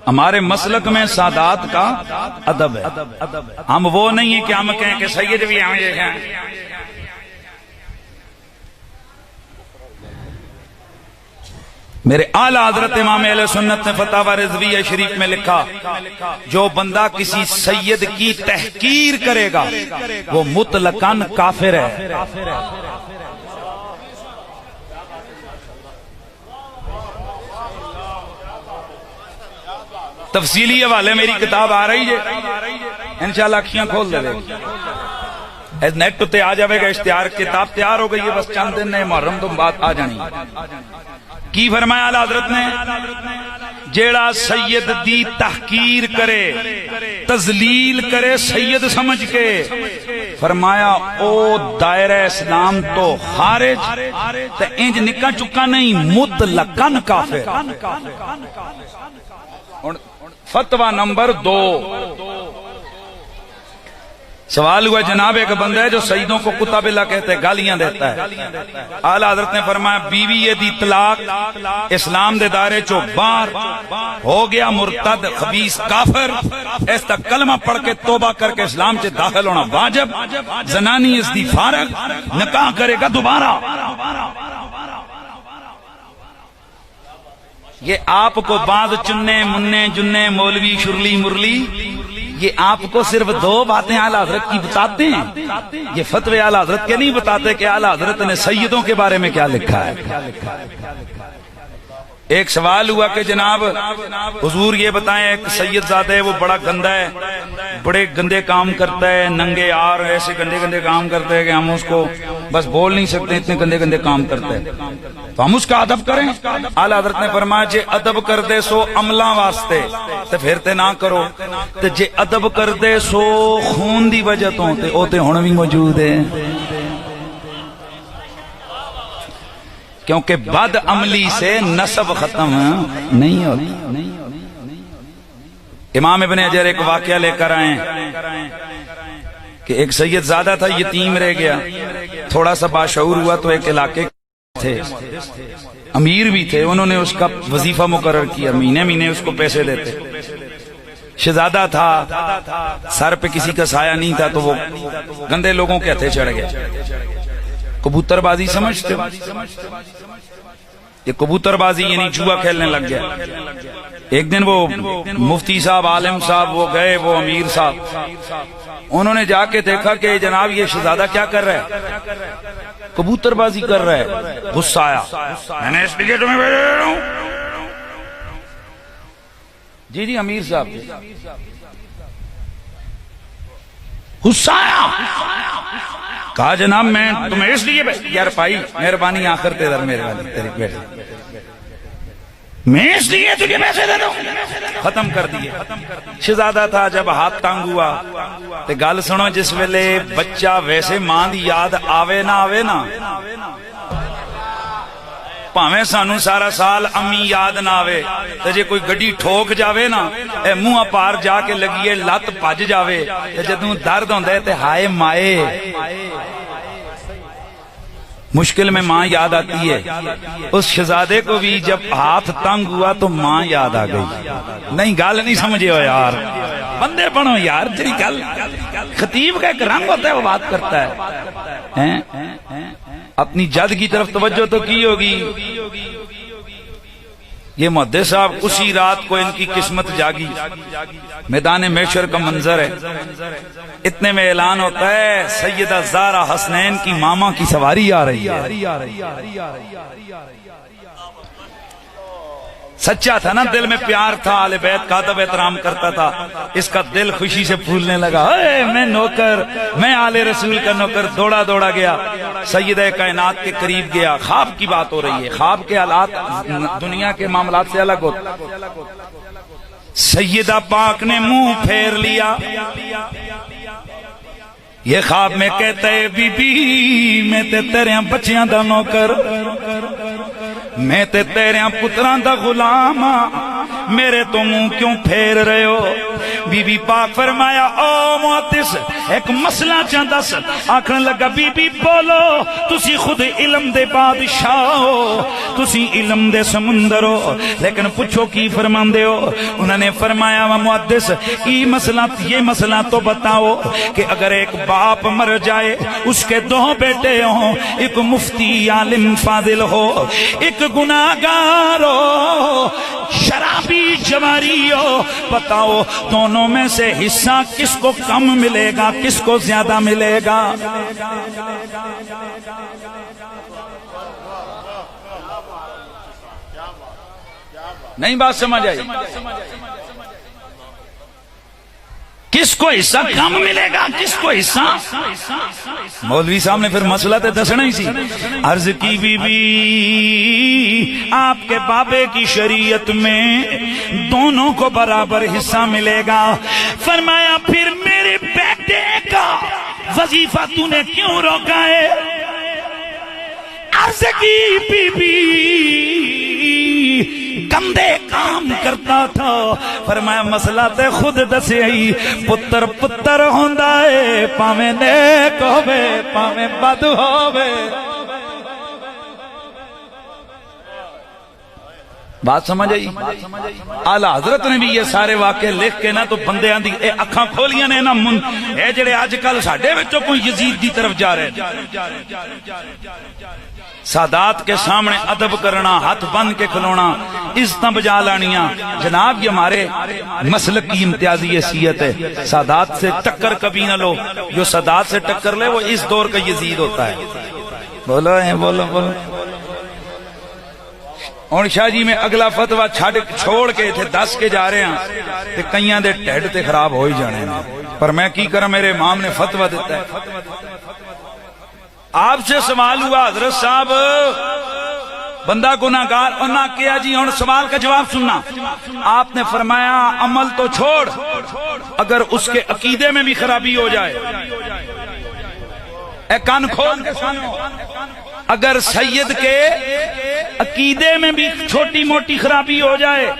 ہمارے مسلک میں سادات کا ادب ہے. ہم وہ نہیں ہیں کہ ہم کہیں کہ سید بھی ہم یہ ہیں. میرے اعلیٰ حضرت امام اہل سنت نے فتاوی رضویہ شریف میں لکھا جو بندہ کسی سید کی تحقیر کرے گا وہ مطلقاً کافر ہے. تفصیلی حوالے میری کتاب آ رہی ہے انشاءاللہ اکھیاں کھول دے گا نیٹ تے آ جائے گا. اشتہار کتاب تیار ہو گئی ہے بس چند دن محرم تو بات آ جانی. کی فرمایا اعلیٰ حضرت نے جیڑا سید دی تحقیر کرے تذلیل کرے سید سمجھ کے فرمایا او دائرہ اسلام تو خارج تے انج نکا چکا نہیں مطلقاً کافر. فتوہ نمبر 2 سوال ہوا جناب ایک بندہ ہے جو سیدوں کو کتا بلا کہتے ہیں گالیاں دیتا ہے. اعلیٰ حضرت نے فرمایا بیوی یہ دی طلاق اسلام دے دائرے چو باہر ہو گیا مرتد خبیث کافر. اس تک کلمہ پڑھ کے توبہ کر کے اسلام سے داخل ہونا واجب. زنانی اس دی فارغ نکاح کرے گا دوبارہ. یہ آپ کو بعض چننے مننے جننے مولوی شرلی مرلی یہ آپ کو صرف 2 باتیں اعلیٰ حضرت کی بتاتے ہیں. یہ فتوے اعلیٰ حضرت کے نہیں بتاتے کہ اعلیٰ حضرت نے سیدوں کے بارے میں کیا لکھا ہے. ایک سوال ہوا کہ جناب حضور یہ بتائیں ایک سید زادہ ہے وہ بڑا گندا ہے بڑے گندے کام کرتا ہے ننگے آر ایسے گندے گندے کام کرتے ہیں کہ ہم اس کو بس بول نہیں سکتے اتنے گندے گندے کام کرتے ہیں تو ہم اس کا ادب کریں. اعلیٰ حضرت نے فرمایا جے ادب کر دے سو عملہ واسطے تے پھر تے نہ کرو تے جے ادب کر دے سو خون دی وجہ تو تے او تے ہن بھی موجود ہے. کیونکہ بد عملی سے نسب ختم نہیں ہوتی. امام ابن حجر ایک واقعہ لے کر آئے کہ ایک سید زادہ تھا یتیم رہ گیا تھوڑا سا باشعور ہوا تو ایک علاقے تھے امیر بھی تھے انہوں نے اس کا وظیفہ مقرر کیا مہینے مہینے اس کو پیسے دیتے. شہزادہ تھا سر پہ کسی کا سایہ نہیں تھا تو وہ گندے لوگوں کے ہتھے چڑھ گئے. کبوتر بازی سمجھتے یہ کبوتر بازی یعنی جوا کھیلنے لگ گیا. ایک دن وہ مفتی صاحب عالم صاحب وہ گئے وہ امیر صاحب انہوں نے جا کے دیکھا کہ جناب یہ شہزادہ کیا کر رہا ہے کبوتر بازی کر رہا ہے. غصہ آیا میں نے اس لیے تمہیں بھیجا رہا ہوں. جی امیر صاحب غصہ آیا کہا جناب میں تمہیں اس لیے یار بھائی مہربانی آخر تے در مہربانی تیری بیٹی میں اس لیے تجھے پیسے دے دوں ختم کر دیے. شہزادہ تھا جب ہاتھ تانگ ہوا تے گل سنو جس ویلے بچہ ویسے ماں دی یاد آوے نا پاویں سانو سارا سال امی یاد نہ آوے تے جے کوئی گڈی ٹھوک جاوے نا اے منہ پار جا کے لگیے لت بھج جاوے تے جدوں درد ہوندا ہے تے ہائے مائے مشکل میں ماں یاد آتی ہے. اس شہزادے کو بھی جب ہاتھ تنگ ہوا تو ماں یاد آ گئی. نہیں گل نہیں سمجھے ہو یار بندے بنو یار جی گل خطیب کا ایک رنگ ہوتا ہے وہ بات کرتا ہے. اپنی جد کی طرف توجہ تو کی ہوگی. یہ محدث صاحب اسی رات کو ان کی قسمت جاگی میدان محشر کا منظر ہے. اتنے میں اعلان ہوتا ہے سیدہ زہرا حسنین کی ماما کی سواری آ رہی ہے. سچا تھا نا دل میں پیار تھا اہل بیت کا ادب احترام کرتا تھا اس کا دل خوشی سے پھولنے لگا. میں نوکر میں آل رسول کا نوکر دوڑا دوڑا گیا سیدہ کائنات کے قریب گیا. خواب کی بات ہو رہی ہے خواب کے حالات دنیا کے معاملات سے الگ ہوتے. سیدہ پاک نے منہ پھیر لیا یہ خواب میں کہتا ہے بی بی میں تے تیرے بچیاں دا نوکر میں تے تیرے پتراں دا غلام میرے تو منہ کیوں پھیر رہے ہو؟ بی بی پاک فرمایا او محدث ایک مسئلہ چاہتا سا. آکھن لگا بی بی بولو, تسی خود علم دے بادشاہ ہو, تسی علم دے سمندر ہو, لیکن پوچھو کی فرماندے ہو؟ انہوں نے فرمایا محدث یہ مسئلہ تو بتاؤ کہ اگر ایک باپ مر جائے, اس کے 2 بیٹے ہوں, ایک مفتی عالم فاضل ہو, ایک گناہگار ہو, شرابی جواری ہو, بتاؤ دونوں میں سے حصہ کس کو کم ملے گا, کس کو زیادہ ملے گا؟ نہیں بات سمجھ آئی؟ کس کو حصہ کم ملے گا, کس کو حصہ؟ مولوی صاحب نے پھر مسئلہ تے دسنا ہی سی. عرض کی بی بی آپ کے بابے کی شریعت میں دونوں کو برابر حصہ ملے گا. فرمایا پھر میرے بیٹے کا وظیفہ تو نے کیوں روکا ہے؟ عرض کی بی بی گندے کام کرتا تھا. فرمایا مسئلہ تے خود دسے ہی, پتر پتر ہوندا ہے, پاویں نیک ہوے پاویں بد ہوے. بات سمجھ آئی؟ اعلیٰ حضرت نے بھی یہ سارے واقعے لکھ کے نا تو بندیاں دی اکھاں کھولیاں نے نا اے جڑے اج کل ساڈے وچوں کوئی یزید دی طرف جا رہے ہیں. سادات کے سامنے ادب کرنا, ہاتھ بند کے کھلونا, عزتاں بجا لانیاں, جناب یہ ہمارے مسلک کی امتیازی حیثیت ہے. سادات سے ٹکر کبھی نہ لو, جو سادات سے ٹکر لے وہ اس دور کا یزید ہوتا ہے. بولو بولو بولو. اور شاہ جی میں اگلا فتوہ چھوڑ کے تھے 10 کے جا رہے ہیں تے کئیاں دے ٹھڈ تے خراب ہو ہی جانے ہیں, پر میں کی کرا, میرے امام نے فتوہ دیتا ہے. آپ سے سوال ہوا حضرت صاحب بندہ گناہگار اور نہ کیا جی, اور سوال کا جواب سننا. آپ نے فرمایا عمل تو چھوڑ, اگر اس کے عقیدے میں بھی خرابی ہو جائے, اے کان کھول کے سنو, اگر سید کے عقیدے میں بھی چھوٹی موٹی خرابی ہو جائے,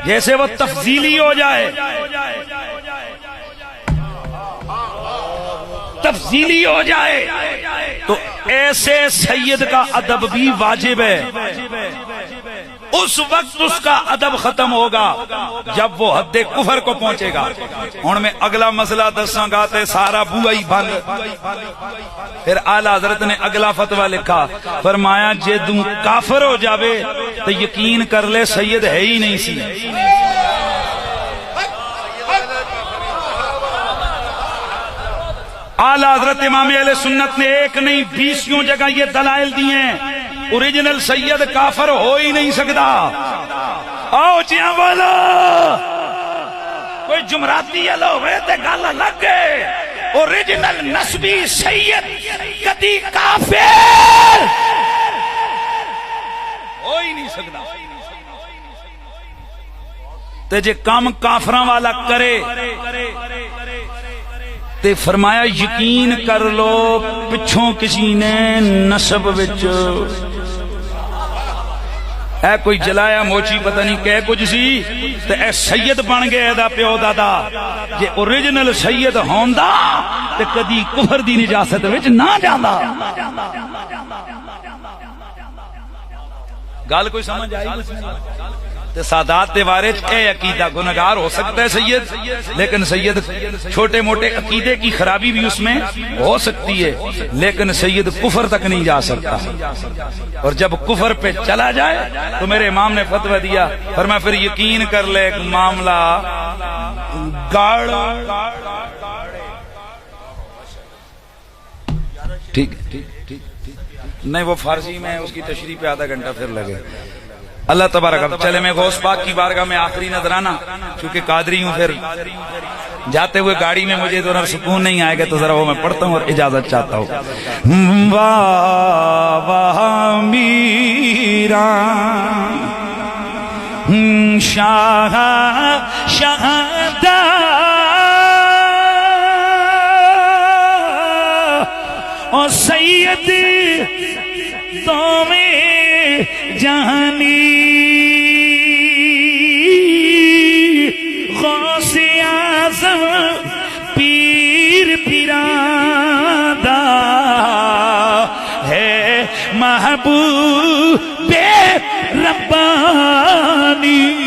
جیسے وہ تفضیلی ہو جائے, تفضیلی ہو جائے, تو ایسے سید کا ادب بھی واجب ہے. اس وقت اس کا ادب ختم ہوگا جب وہ حد کفر کو پہنچے گا. اور میں اگلا مسئلہ دساں گا تے سارا بوا ہی بند. پھر اعلیٰ حضرت نے اگلا فتویٰ لکھا, فرمایا جدوں کافر ہو جاوے تو یقین کر لے سید ہے ہی نہیں سی. اعلیٰ حضرت امام اہل سنت نے 1 نہیں 20 جگہ یہ دلائل دی ہیں, اوریجنل سید کافر ہو ہی نہیں سکتا. آؤ جیاں بولو, کوئی جمراتی یلو ہوئے تے گالا لگ گئے, اوریجنل نسبی سید کدی کافر ہو ہی نہیں سکتا. تے جے کام کافراں والا کرے تے فرمایا یقین کر لو پچھوں کسی نے نسب وچ اے کوئی جلایا موچی پتہ نہیں کہ کچھ سی تے اے سید بن گئے دا پیو دادا. جے اوریجنل سید ہوندا تے کدی کفر دی نجاست وچ نہ جاندا. گل کوئی سمجھ آئی؟ تے سادات دے بارے اے عقیدہ گنہگار ہو سکتا ہے سید, لیکن سید چھوٹے موٹے عقیدے کی خرابی بھی اس میں ہو سکتی ہے, لیکن سید کفر تک نہیں جا سکتا. اور جب کفر پہ چلا جائے تو میرے امام نے فتویٰ دیا, فرمایا پھر یقین کر لے ایک معاملہ گاڑ. ٹھیک نہیں, وہ فارسی میں اس کی تشریح پہ آدھا گھنٹہ پھر لگے. اللہ تبارک. چلے میں غوث پاک کی بارگاہ میں آخری نذرانہ, چونکہ قادری ہوں, پھر جاتے ہوئے گاڑی میں مجھے ذرا سکون نہیں آئے گا تو ذرا وہ میں پڑھتا ہوں اور اجازت چاہتا ہوں. واہ واہ میرا شاہ شہدا او سید تو میں جہانی پیر پیران دا ہے محبوب ربانی